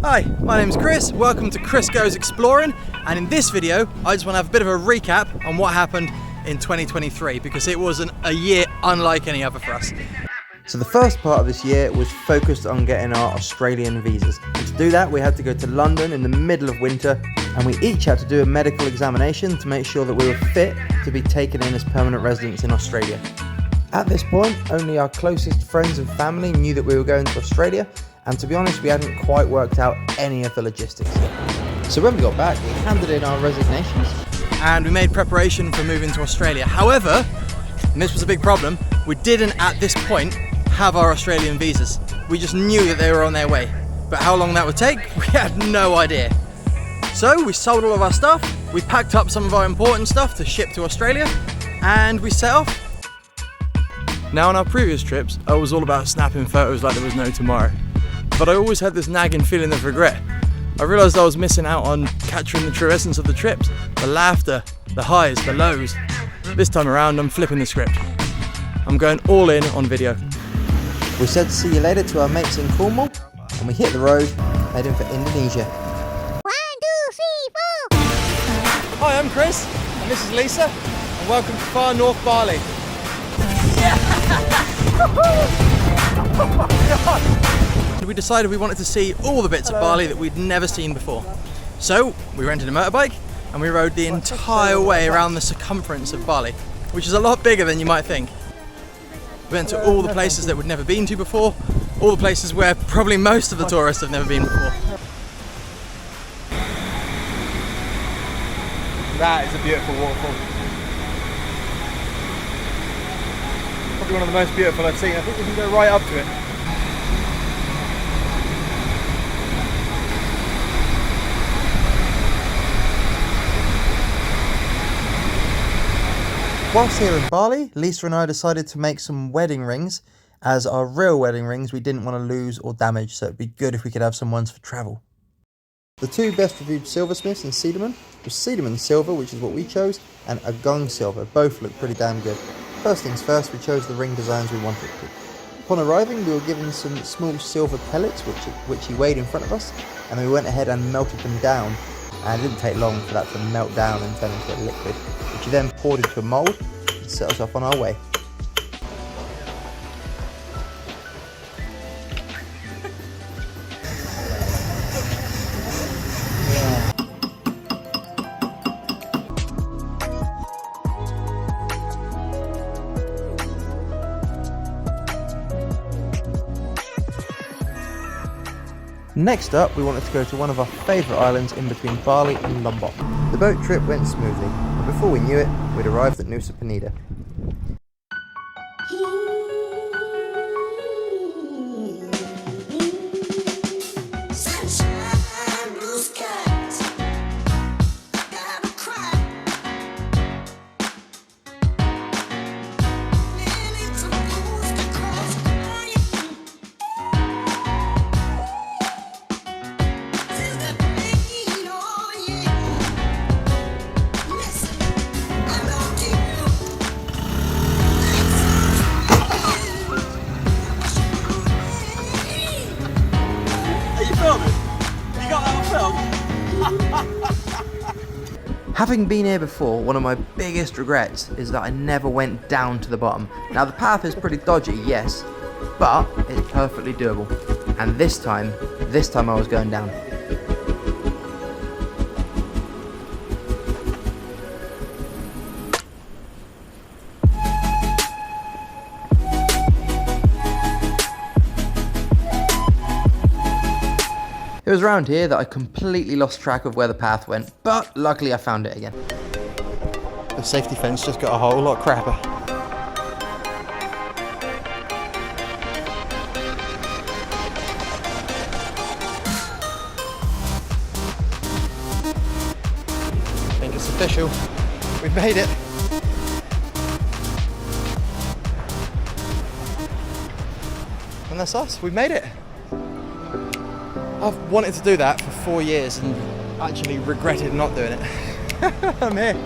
Hi, my name's Chris, welcome to Chris Goes Exploring, and in this video I just want to have a bit of a recap on what happened in 2023 because it was a year unlike any other for us. So the first part of this year was focused on getting our Australian visas. And to do that we had to go to London in the middle of winter, and we each had to do a medical examination to make sure that we were fit to be taken in as permanent residents in Australia. At this point, only our closest friends and family knew that we were going to Australia, and to be honest, we hadn't quite worked out any of the logistics yet. So when we got back, we handed in our resignations. And we made preparation for moving to Australia. However, and this was a big problem, we didn't at this point have our Australian visas. We just knew that they were on their way. But how long that would take, we had no idea. So we sold all of our stuff, we packed up some of our important stuff to ship to Australia, and we set off. Now on our previous trips, I was all about snapping photos like there was no tomorrow. But I always had this nagging feeling of regret. I realised I was missing out on capturing the true essence of the trips, the laughter, the highs, the lows. This time around, I'm flipping the script. I'm going all in on video. We said see you later to our mates in Cornwall, and we hit the road, heading for Indonesia. 1, 2, 3, 4. Hi, I'm Chris, and this is Lisa, and welcome to far north Bali. Oh my God. We decided we wanted to see all the bits of Bali that we'd never seen before. So we rented a motorbike and we rode the entire way around the circumference of Bali, which is a lot bigger than you might think. We went to all the places that we'd never been to before, all the places where probably most of the tourists have never been before. That is a beautiful waterfall. Probably one of the most beautiful I've seen. I think we can go right up to it. Whilst here in Bali, Lisa and I decided to make some wedding rings, as our real wedding rings we didn't want to lose or damage, so it'd be good if we could have some ones for travel. The two best reviewed silversmiths in Cederman was Cederman Silver, which is what we chose, and Agong Silver. Both look pretty damn good. First things first, we chose the ring designs we wanted to. Upon arriving, we were given some small silver pellets, which he weighed in front of us, and we went ahead and melted them down, and it didn't take long for that to melt down and turn into a liquid, which he then poured into a mould and set us off on our way. Next up, we wanted to go to one of our favourite islands in between Bali and Lombok. The boat trip went smoothly, and before we knew it, we'd arrived at Nusa Penida. Having been here before, one of my biggest regrets is that I never went down to the bottom. Now the path is pretty dodgy, yes, but it's perfectly doable. And this time I was going down. It was around here that I completely lost track of where the path went, but luckily I found it again. The safety fence just got a whole lot crapper. I think it's official. We've made it. And that's us, we've made it. I've wanted to do that for 4 years and actually regretted not doing it. I'm here.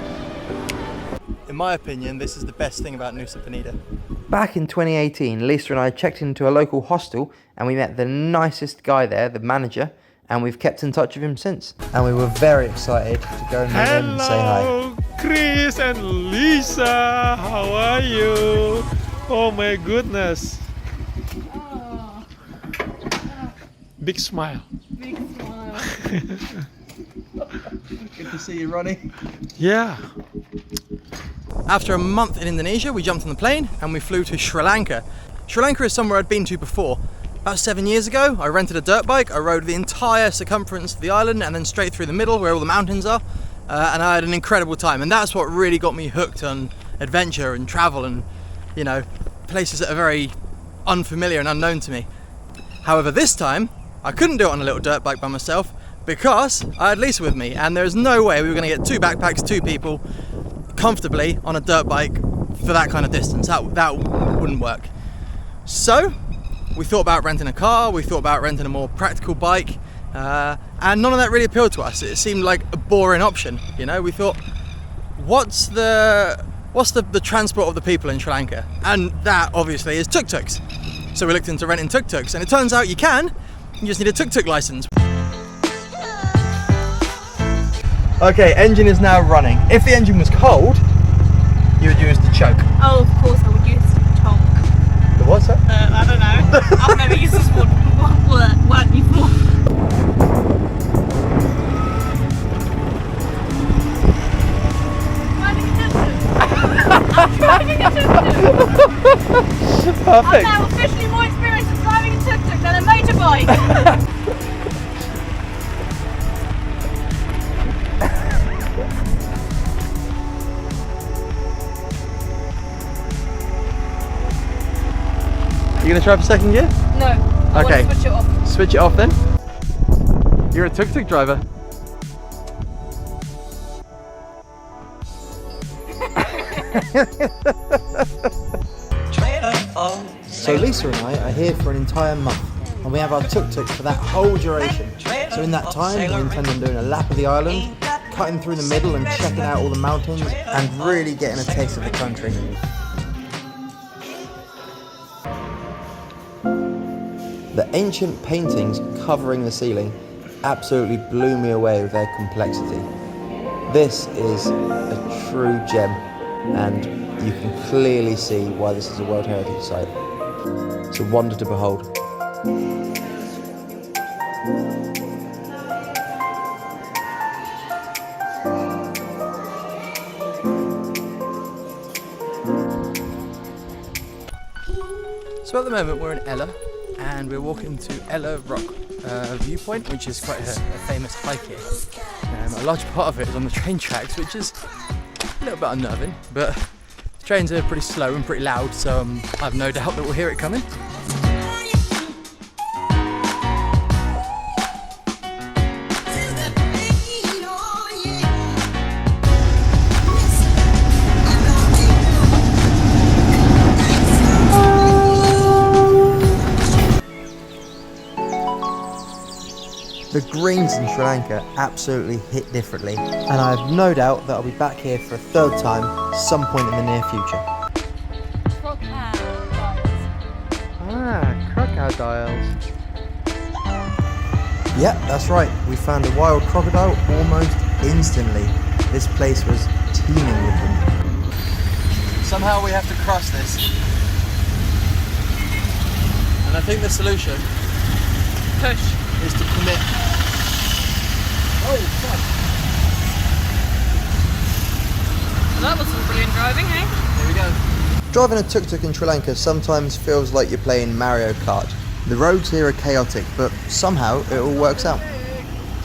In my opinion, this is the best thing about Nusa Penida. Back in 2018, Lisa and I checked into a local hostel and we met the nicest guy there, the manager, and we've kept in touch with him since. And we were very excited to go and meet him and say hi. Hello, Chris and Lisa. How are you? Oh my goodness. Big smile. Big smile. Good to see you, Ronnie. Yeah. After a month in Indonesia, we jumped on the plane and we flew to Sri Lanka. Sri Lanka is somewhere I'd been to before. About 7 years ago, I rented a dirt bike. I rode the entire circumference of the island and then straight through the middle where all the mountains are. And I had an incredible time. And that's what really got me hooked on adventure and travel and, you know, places that are very unfamiliar and unknown to me. However, this time, I couldn't do it on a little dirt bike by myself because I had Lisa with me, and there's no way we were going to get 2 backpacks, 2 people, comfortably on a dirt bike for that kind of distance. That wouldn't work. So we thought about renting a car, we thought about renting a more practical bike, and none of that really appealed to us. It seemed like a boring option, you know. We thought, what's the transport of the people in Sri Lanka? And that obviously is tuk-tuks. So we looked into renting tuk-tuks, and it turns out you can. You just need a tuk-tuk license. Okay, engine is now running. If the engine was cold, you would use the choke. Oh, of course I would use tonk. The what, sir? I don't know. I've never used this word before. I'm driving a tuk-tuk. I'm Perfect. now officially more experienced with driving a tuk-tuk than a motorbike. You gonna try for second gear? No. I Okay. want to switch it off. Switch it off then. You're a tuk-tuk driver. So Lisa and I are here for an entire month, and we have our tuk-tuk for that whole duration. So in that time, we intend on doing a lap of the island, cutting through the middle and checking out all the mountains, and really getting a taste of the country. The ancient paintings covering the ceiling absolutely blew me away with their complexity. This is a true gem, and you can clearly see why this is a World Heritage Site. It's a wonder to behold. So at the moment we're in Ella, and we're walking to Ella Rock viewpoint, which is quite a famous hike here. A large part of it is on the train tracks, which is a little bit unnerving, but the trains are pretty slow and pretty loud, so I've no doubt that we'll hear it coming. The greens in Sri Lanka absolutely hit differently, and I have no doubt that I'll be back here for a third time some point in the near future. Crocodiles. Yep, that's right. We found a wild crocodile almost instantly. This place was teeming with them. Somehow we have to cross this. And I think the solution Push. is to commit. Oh, fuck. Well, that was some brilliant driving, eh? Here we go. Driving a tuk-tuk in Sri Lanka sometimes feels like you're playing Mario Kart. The roads here are chaotic, but somehow it all works out.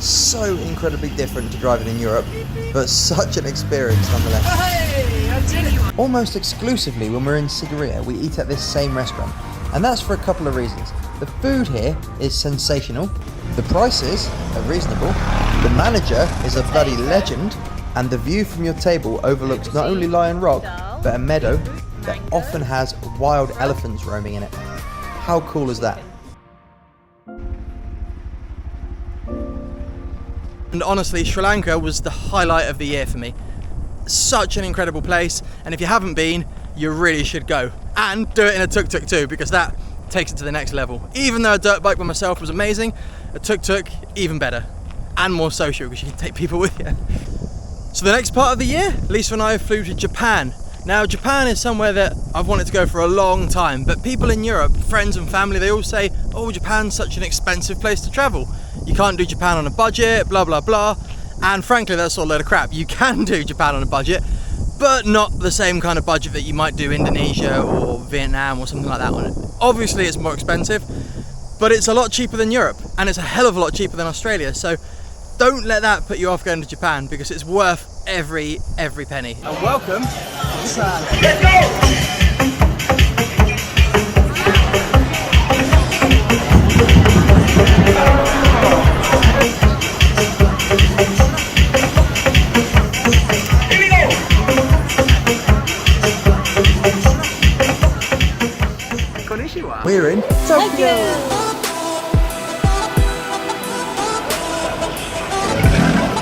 So incredibly different to driving in Europe, but such an experience nonetheless. Hey, I did it. Almost exclusively when we're in Sigiriya, we eat at this same restaurant, and that's for a couple of reasons. The food here is sensational, the prices are reasonable, the manager is a bloody legend, and the view from your table overlooks not only Lion Rock, but a meadow that often has wild elephants roaming in it. How cool is that? And honestly, Sri Lanka was the highlight of the year for me. Such an incredible place, and if you haven't been, you really should go. And do it in a tuk-tuk too, because that takes it to the next level. Even though a dirt bike by myself was amazing, A tuk-tuk, even better. And more social because you can take people with you. So the next part of the year, Lisa and I flew to Japan. Now Japan is somewhere that I've wanted to go for a long time, but people in Europe, friends and family, they all say, oh, Japan's such an expensive place to travel. You can't do Japan on a budget, blah, blah, blah. And frankly, that's all a load of crap. You can do Japan on a budget, but not the same kind of budget that you might do Indonesia or Vietnam or something like that one. Obviously it's more expensive, but it's a lot cheaper than Europe, and it's a hell of a lot cheaper than Australia. So don't let that put you off going to Japan, because it's worth every penny. And welcome to Japan. Let's go! We're in Tokyo.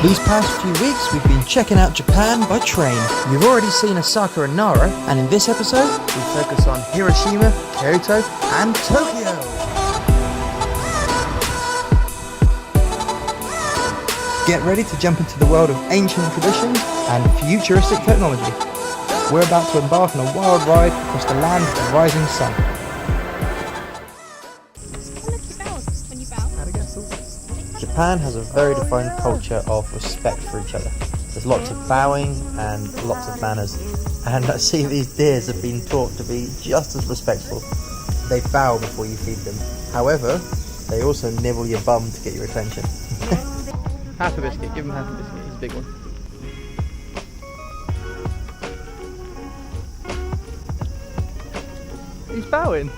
These past few weeks we've been checking out Japan by train. You've already seen Osaka and Nara, and in this episode we focus on Hiroshima, Kyoto and Tokyo. Get ready to jump into the world of ancient traditions and futuristic technology. We're about to embark on a wild ride across the land of the rising sun. Japan has a very defined culture of respect for each other. There's lots of bowing and lots of manners. And I see these deers have been taught to be just as respectful. They bow before you feed them. However, they also nibble your bum to get your attention. Half a biscuit, give him half a biscuit, he's a big one. He's bowing.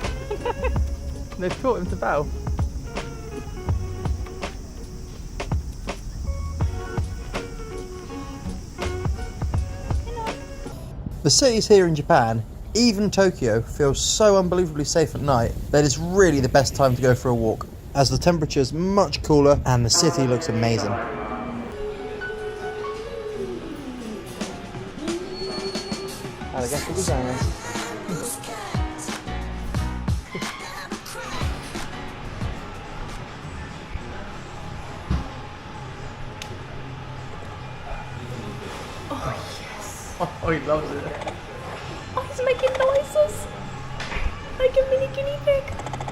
They've taught him to bow. The cities here in Japan, even Tokyo, feels so unbelievably safe at night that it's really the best time to go for a walk, as the temperature is much cooler and the city looks amazing. Oh, he loves it. Oh, he's making noises. Like a mini guinea pig.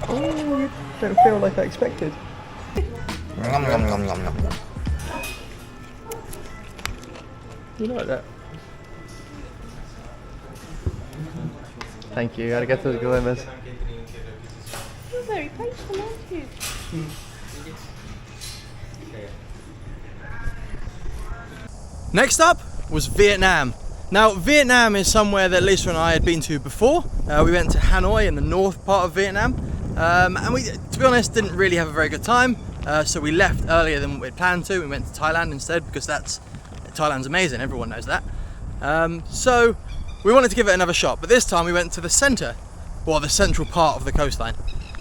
Oh, you don't feel like I expected. You like that? Thank you, arigatou gozaimasu. You're very patient, aren't you? Next up was Vietnam. Now, Vietnam is somewhere that Lisa and I had been to before. We went to Hanoi in the north part of Vietnam, and we, to be honest, didn't really have a very good time. So we left earlier than we'd planned to. We went to Thailand instead, because Thailand's amazing. Everyone knows that. So we wanted to give it another shot, but this time we went to the centre, or the central part of the coastline.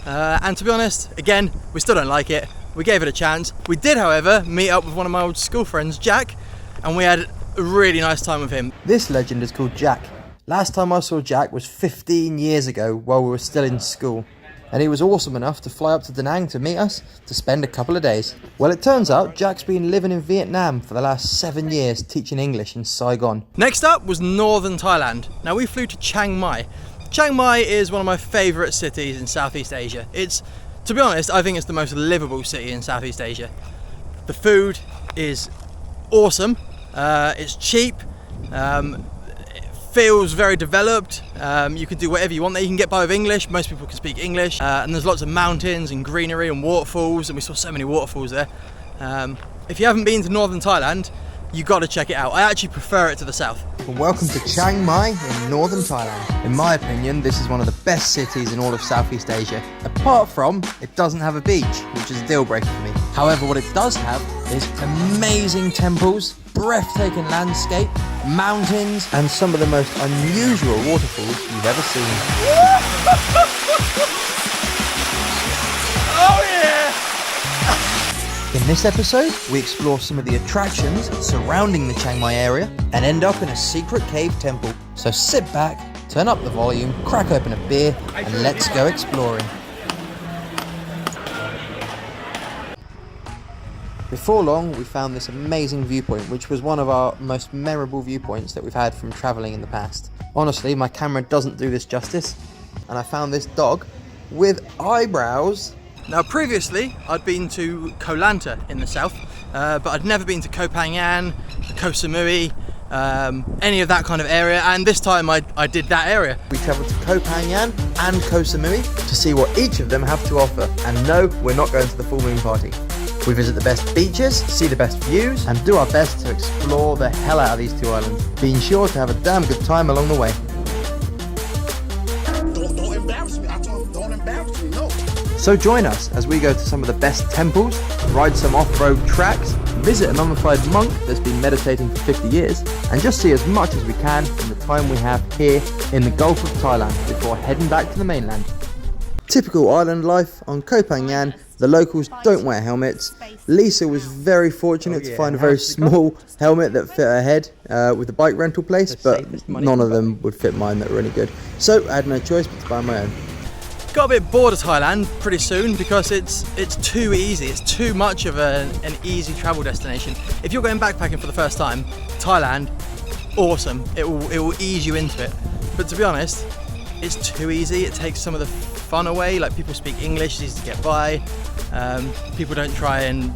And to be honest, again, we still don't like it. We gave it a chance. We did, however, meet up with one of my old school friends, Jack, and we had a really nice time with him. This legend is called Jack. Last time I saw Jack was 15 years ago while we were still in school, and he was awesome enough to fly up to Da Nang to meet us to spend a couple of days. Well, it turns out Jack's been living in Vietnam for the last 7 years teaching English in Saigon. Next up was northern Thailand. Now, we flew to Chiang Mai. Chiang Mai is one of my favourite cities in Southeast Asia. It's, to be honest, I think it's the most livable city in Southeast Asia. The food is awesome, it's cheap, it feels very developed, you can do whatever you want there. You can get by with English, most people can speak English, and there's lots of mountains and greenery and waterfalls, and we saw so many waterfalls there. If you haven't been to northern Thailand, you got to check it out. I actually prefer it to the south. Well, welcome to Chiang Mai in northern Thailand. In my opinion, this is one of the best cities in all of Southeast Asia. Apart from, it doesn't have a beach, which is a deal breaker for me. However, what it does have is amazing temples, breathtaking landscape, mountains, and some of the most unusual waterfalls you've ever seen. Oh yeah! In this episode, we explore some of the attractions surrounding the Chiang Mai area and end up in a secret cave temple. So sit back, turn up the volume, crack open a beer, and let's go exploring. Before long, we found this amazing viewpoint, which was one of our most memorable viewpoints that we've had from travelling in the past. Honestly, my camera doesn't do this justice, and I found this dog with eyebrows. Now previously, I'd been to Koh Lanta in the south, but I'd never been to Koh Phangan, Koh Samui, any of that kind of area, and this time I did that area. We travelled to Koh Phangan and Koh Samui to see what each of them have to offer. And no, we're not going to the full moon party. We visit the best beaches, see the best views, and do our best to explore the hell out of these two islands, being sure to have a damn good time along the way. Don't embarrass me. I told him, don't embarrass me, no. So join us as we go to some of the best temples, ride some off-road tracks, visit a mummified monk that's been meditating for 50 years, and just see as much as we can from the time we have here in the Gulf of Thailand before heading back to the mainland. Typical island life on Koh Phangan. The locals don't wear helmets. Lisa was very fortunate to find a very small helmet that fit her head with the bike rental place, but none of them would fit mine that were any good. So I had no choice but to buy my own. Got a bit bored of Thailand pretty soon because it's too easy. It's too much of an easy travel destination. If you're going backpacking for the first time, Thailand, awesome. It will ease you into it. But to be honest, it's too easy. It takes some of the fun away. Like, people speak English, it's easy to get by. People don't try and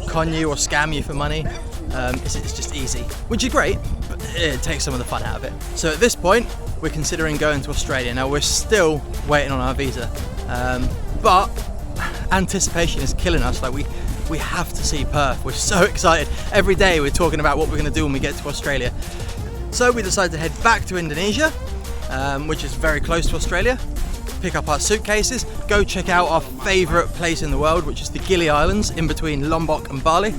con you or scam you for money. It's just easy, which is great, but it takes some of the fun out of it. So at this point, we're considering going to Australia. Now, we're still waiting on our visa, but anticipation is killing us. Like, we have to see Perth. We're so excited. Every day we're talking about what we're going to do when we get to Australia. So we decided to head back to Indonesia, which is very close to Australia, pick up our suitcases, go check out our favourite place in the world, which is the Gili Islands in between Lombok and Bali.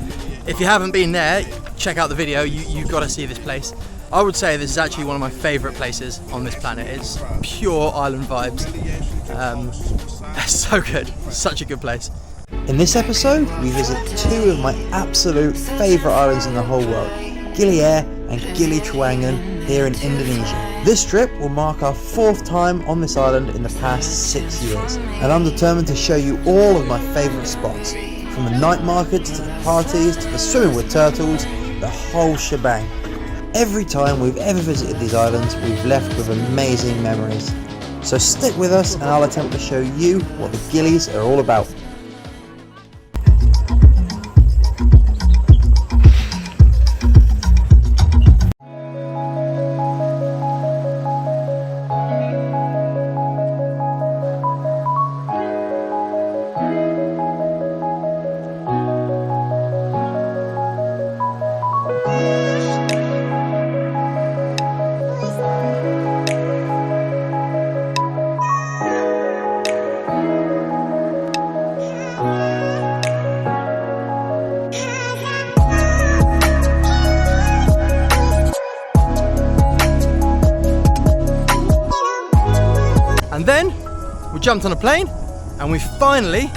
If you haven't been there, check out the video. You've got to see this place. I would say this is actually one of my favourite places on this planet. It's pure island vibes. It's so good. Such a good place. In this episode, we visit two of my absolute favourite islands in the whole world, Gili Air and Gili Trawangan here in Indonesia. This trip will mark our 4th time on this island in the past 6 years, and I'm determined to show you all of my favourite spots, from the night markets to the parties to the swimming with turtles, the whole shebang. Every time we've ever visited these islands, we've left with amazing memories. So stick with us and I'll attempt to show you what the Gilis are all about. And then we jumped on a plane and we finally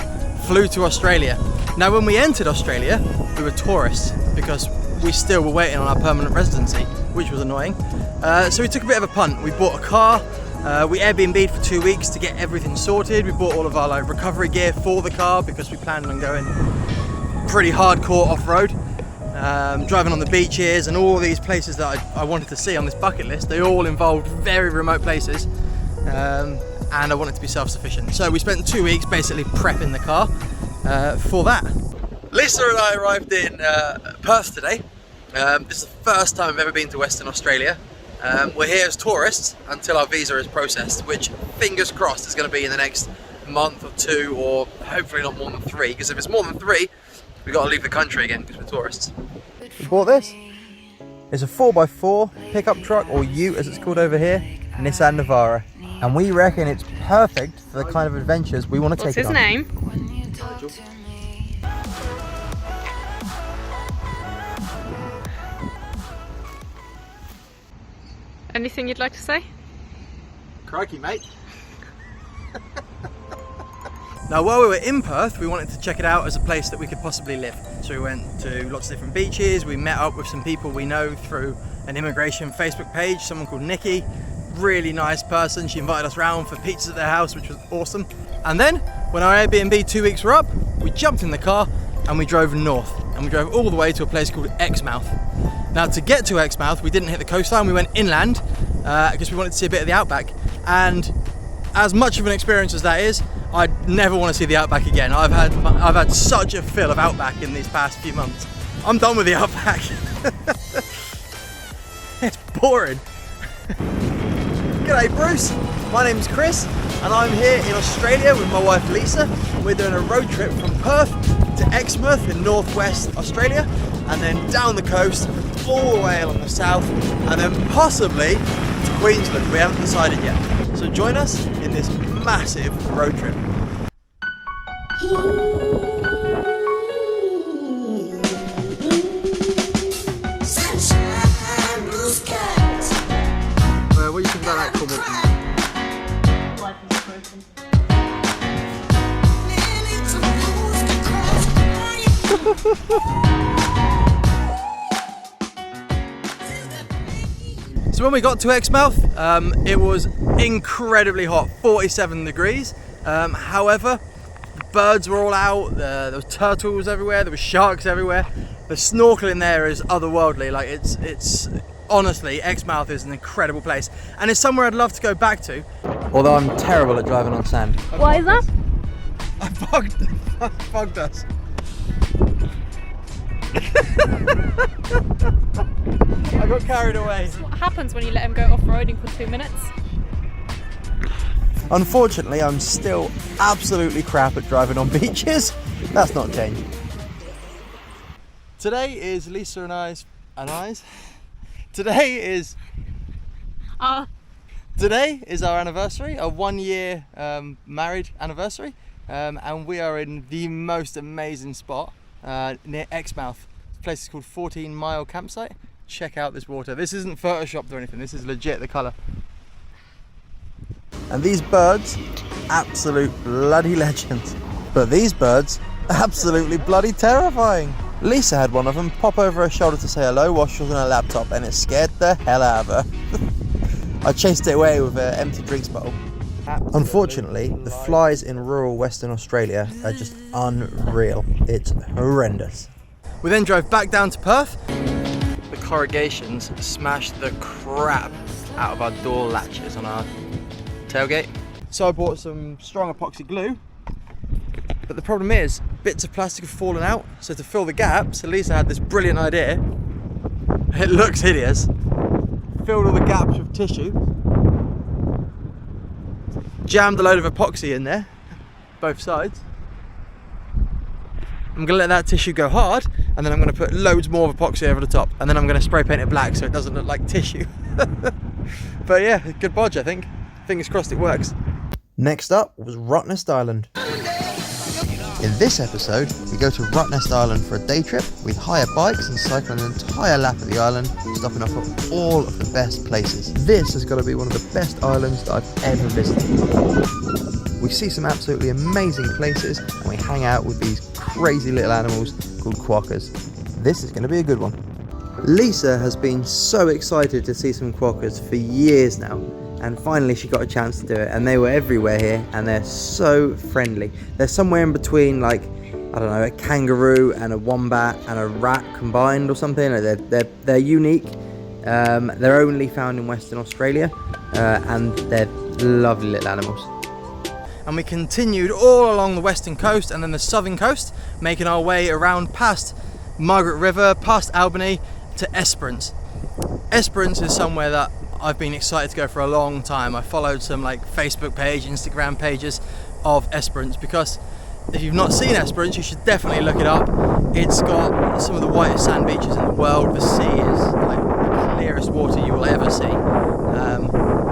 flew to Australia. Now, when we entered Australia, we were tourists because we still were waiting on our permanent residency, which was annoying. So we took a bit of a punt. We bought a car, we Airbnb'd for 2 weeks to get everything sorted. We bought all of our recovery gear for the car because we planned on going pretty hardcore off-road. Driving on the beaches and all these places that I wanted to see on this bucket list. They all involved very remote places. And I wanted to be self-sufficient. So we spent 2 weeks basically prepping the car for that. Lisa and I arrived in Perth today. This is the first time I've ever been to Western Australia. We're here as tourists until our visa is processed, which, fingers crossed, is going to be in the next month or 2, or hopefully not more than 3, because if it's more than 3, we've got to leave the country again because we're tourists. We bought this. It's a 4x4 pickup truck, or ute as it's called over here, Nissan Navara. And we reckon it's perfect for the kind of adventures we want to take it on. What's his name? Nigel. Anything you'd like to say? Crikey, mate. Now, while we were in Perth, we wanted to check it out as a place that we could possibly live. So we went to lots of different beaches. We met up with some people we know through an immigration Facebook page, someone called Nikki. Really nice person. She invited us round for pizzas at their house, which was awesome. And then, when our Airbnb 2 weeks were up, we jumped in the car and we drove north, and we drove all the way to a place called Exmouth. Now, to get to Exmouth, we didn't hit the coastline, we went inland because we wanted to see a bit of the outback. And as much of an experience as that is, I'd never want to see the outback again. I've had such a fill of outback in these past few months. I'm done with the outback. It's boring. G'day Bruce, my name's Chris and I'm here in Australia with my wife Lisa. We're doing a road trip from Perth to Exmouth in northwest Australia and then down the coast all the way along the south and then possibly to Queensland. We haven't decided yet. So join us in this massive road trip. What do you think about that comment? Life is broken. So when we got to Exmouth, it was incredibly hot, 47 degrees. However, birds were all out, there were turtles everywhere, there were sharks everywhere. The snorkeling there is otherworldly. Like it's honestly, Exmouth is an incredible place and it's somewhere I'd love to go back to. Although I'm terrible at driving on sand. Why is that? I fogged us. I got carried away. What happens when you let him go off-roading for 2 minutes? Unfortunately, I'm still absolutely crap at driving on beaches. That's not changing. Today is Lisa and I's. Today is our anniversary, our 1 year married anniversary, and we are in the most amazing spot near Exmouth. This place is called 14 Mile Campsite. Check out this water. This isn't photoshopped or anything, this is legit the colour. And these birds, absolute bloody legends. But these birds, absolutely bloody terrifying. Lisa had one of them pop over her shoulder to say hello while she was on her laptop and it scared the hell out of her. I chased it away with an empty drinks bottle. Unfortunately, the flies in rural Western Australia are just unreal. It's horrendous. We then drove back down to Perth. The corrugations smashed the crap out of our door latches on our tailgate. So I bought some strong epoxy glue, but the problem is bits of plastic have fallen out, so to fill the gaps, Lisa had this brilliant idea. It looks hideous. Filled all the gaps with tissue, jammed a load of epoxy in there, both sides. I'm gonna let that tissue go hard, and then I'm gonna put loads more of epoxy over the top, and then I'm gonna spray paint it black so it doesn't look like tissue. But yeah, good bodge, I think. Fingers crossed it works. Next up was Rottnest Island. In this episode, we go to Rottnest Island for a day trip. We hire bikes and cycle an entire lap of the island, stopping off at all of the best places. This has got to be one of the best islands that I've ever visited. We see some absolutely amazing places and we hang out with these crazy little animals called quokkas. This is going to be a good one. Lisa has been so excited to see some quokkas for years now. And finally she got a chance to do it, and they were everywhere here and they're so friendly. They're somewhere in between, like, I don't know, a kangaroo and a wombat and a rat combined or something. They're unique. They're only found in Western Australia and they're lovely little animals. And we continued all along the western coast and then the southern coast, making our way around past Margaret River, past Albany to Esperance. Esperance is somewhere that I've been excited to go for a long time. I followed some like Facebook page, Instagram pages of Esperance, because if you've not seen Esperance, you should definitely look it up. It's got some of the whitest sand beaches in the world. The sea is like the clearest water you will ever see.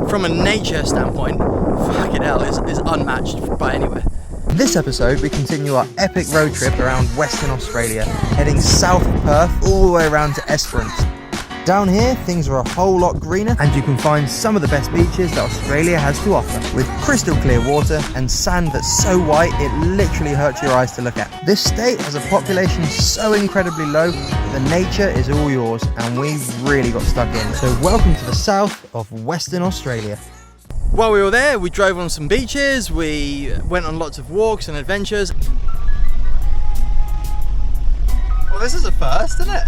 From a nature standpoint, fucking hell, is unmatched by anywhere. This episode, we continue our epic road trip around Western Australia, heading south of Perth all the way around to Esperance. Down here, things are a whole lot greener and you can find some of the best beaches that Australia has to offer, with crystal clear water and sand that's so white it literally hurts your eyes to look at. This state has a population so incredibly low that the nature is all yours and we really got stuck in. So welcome to the south of Western Australia. While we were there, we drove on some beaches, we went on lots of walks and adventures. this is a first, isn't it?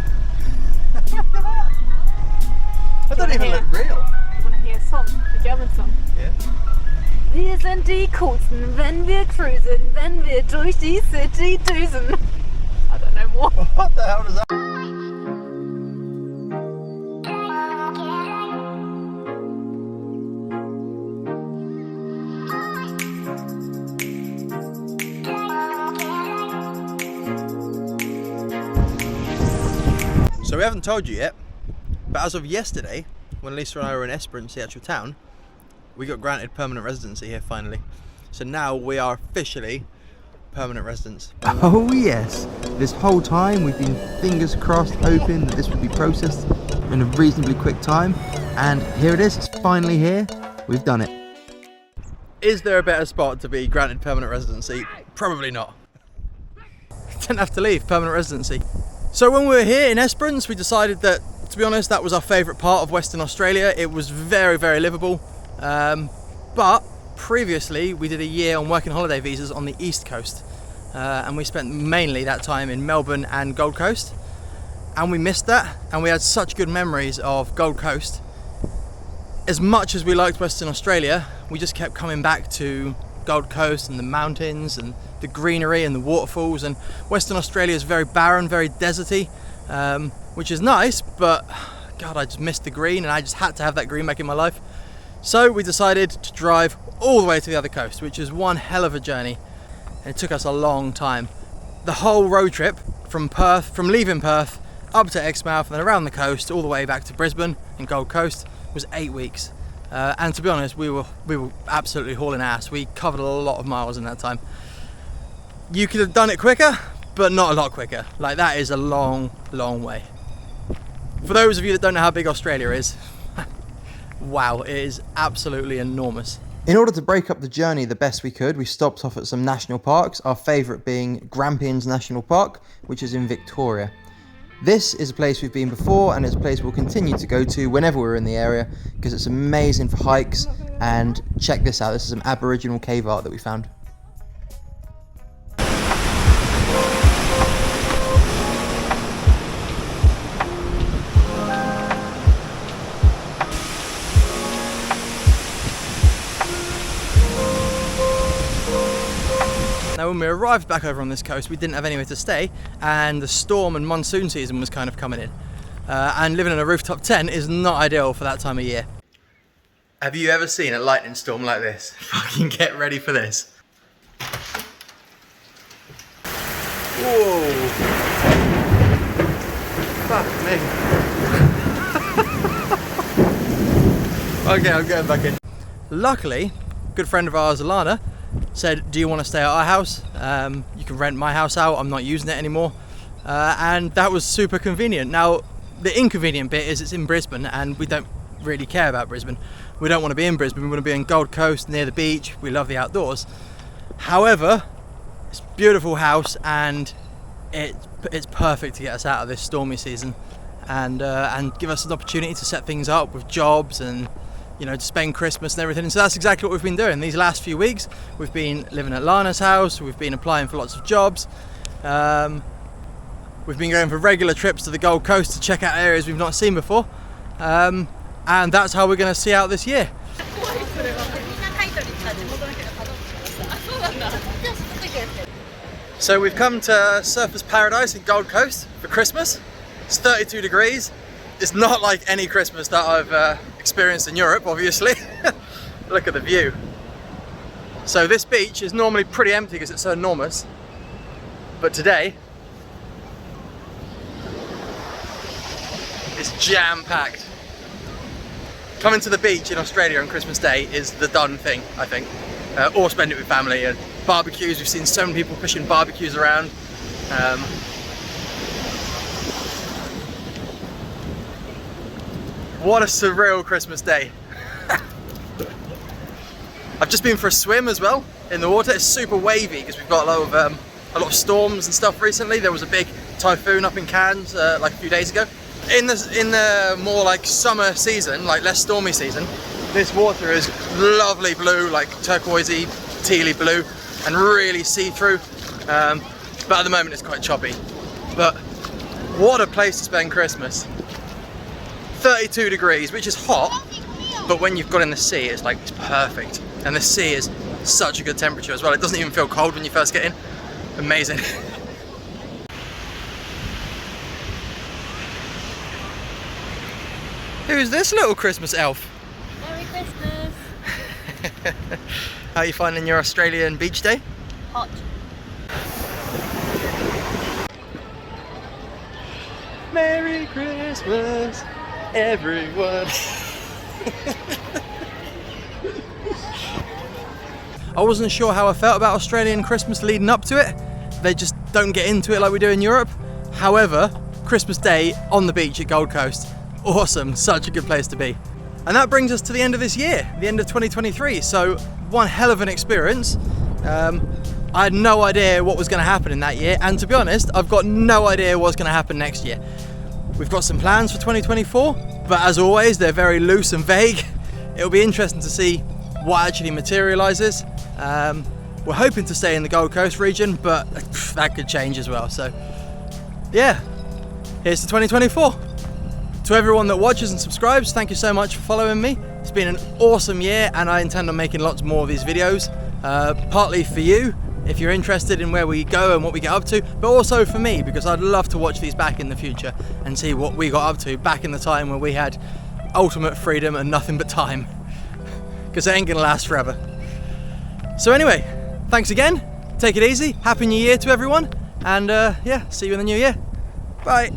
I don't even look real. You want to hear a song? A German song? Yeah. Wir sind die Coolsten, wenn wir cruisen, wenn wir durch die City düsen. I don't know more. What the hell does that? So we haven't told you yet, but as of yesterday, when Lisa and I were in Esperance, the actual town, we got granted permanent residency here finally. So now we are officially permanent residents. Oh yes, this whole time we've been fingers crossed hoping that this would be processed in a reasonably quick time, and here it is, it's finally here, we've done it. Is there a better spot to be granted permanent residency? Probably not. Didn't have to leave, permanent residency. So when we were here in Esperance, we decided that, to be honest, that was our favourite part of Western Australia. It was very, very livable. But previously we did a year on working holiday visas on the East Coast. And we spent mainly that time in Melbourne and Gold Coast. And we missed that, and we had such good memories of Gold Coast. As much as we liked Western Australia, we just kept coming back to Gold Coast and the mountains and the greenery and the waterfalls, and Western Australia is very barren, very deserty, which is nice, but God, I just missed the green, and I just had to have that green back in my life. So we decided to drive all the way to the other coast, which is one hell of a journey, and it took us a long time. The whole road trip from Perth, from leaving Perth up to Exmouth and then around the coast all the way back to Brisbane and Gold Coast was 8 weeks. And to be honest, we were absolutely hauling ass. We covered a lot of miles in that time. You could have done it quicker, but not a lot quicker. Like, that is a long, long way. For those of you that don't know how big Australia is, wow, it is absolutely enormous. In order to break up the journey the best we could, we stopped off at some national parks, our favourite being Grampians National Park, which is in Victoria. This is a place we've been before, and it's a place we'll continue to go to whenever we're in the area, because it's amazing for hikes. And check this out, this is some Aboriginal cave art that we found. Now when we arrived back over on this coast, we didn't have anywhere to stay, and the storm and monsoon season was kind of coming in. And living in a rooftop tent is not ideal for that time of year. Have you ever seen a lightning storm like this? Fucking get ready for this. Whoa. Fuck me. Okay, I'm going back in. Luckily, a good friend of ours, Alana, said, do you want to stay at our house? You can rent my house out, I'm not using it anymore. And that was super convenient. Now, the inconvenient bit is it's in Brisbane, and we don't really care about Brisbane. We don't want to be in Brisbane, we want to be in Gold Coast, near the beach. We love the outdoors. However, it's a beautiful house, and it's perfect to get us out of this stormy season, and give us an opportunity to set things up with jobs and, you know, to spend Christmas and everything. And so that's exactly what we've been doing these last few weeks. We've been living at Lana's house, we've been applying for lots of jobs, we've been going for regular trips to the Gold Coast to check out areas we've not seen before, and that's how we're going to see out this year. So we've come to Surfers Paradise in Gold Coast for Christmas. It's 32 degrees. It's not like any Christmas that I've experienced in Europe, obviously. Look at the view. So this beach is normally pretty empty because it's so enormous, but today it's jam-packed. Coming to the beach in Australia on Christmas Day is the done thing, I think. Or spend it with family. And barbecues, we've seen so many people pushing barbecues around. What a surreal Christmas day. I've just been for a swim as well in the water. It's super wavy because we've got a lot of storms and stuff recently. There was a big typhoon up in Cairns like a few days ago. In the more like summer season, like less stormy season, this water is lovely blue, like turquoisey, tealy blue, and really see-through. But at the moment it's quite choppy. But What a place to spend Christmas. 32 degrees, which is hot, but when you've got in the sea, it's like, it's perfect. And the sea is such a good temperature as well. It doesn't even feel cold when you first get in. Amazing. Who's this little Christmas elf? Merry Christmas. How are you finding your Australian beach day? Hot. Merry Christmas, everyone. I wasn't sure how I felt about Australian Christmas leading up to it. They just don't get into it like we do in Europe. However, Christmas Day on the beach at Gold Coast, awesome, such a good place to be. And that brings us to the end of this year, the end of 2023. So one hell of an experience. I had no idea what was going to happen in that year, and to be honest, I've got no idea what's going to happen next year. We've got some plans for 2024, but as always, they're very loose and vague. It'll be interesting to see what actually materialises. We're hoping to stay in the Gold Coast region, but that could change as well. So yeah, here's to 2024. To everyone that watches and subscribes, thank you so much for following me. It's been an awesome year, and I intend on making lots more of these videos, partly for you, if you're interested in where we go and what we get up to, but also for me, because I'd love to watch these back in the future and see what we got up to back in the time when we had ultimate freedom and nothing but time, because it ain't gonna last forever. So anyway, thanks again, take it easy, Happy New Year to everyone, and yeah, see you in the new year. Bye.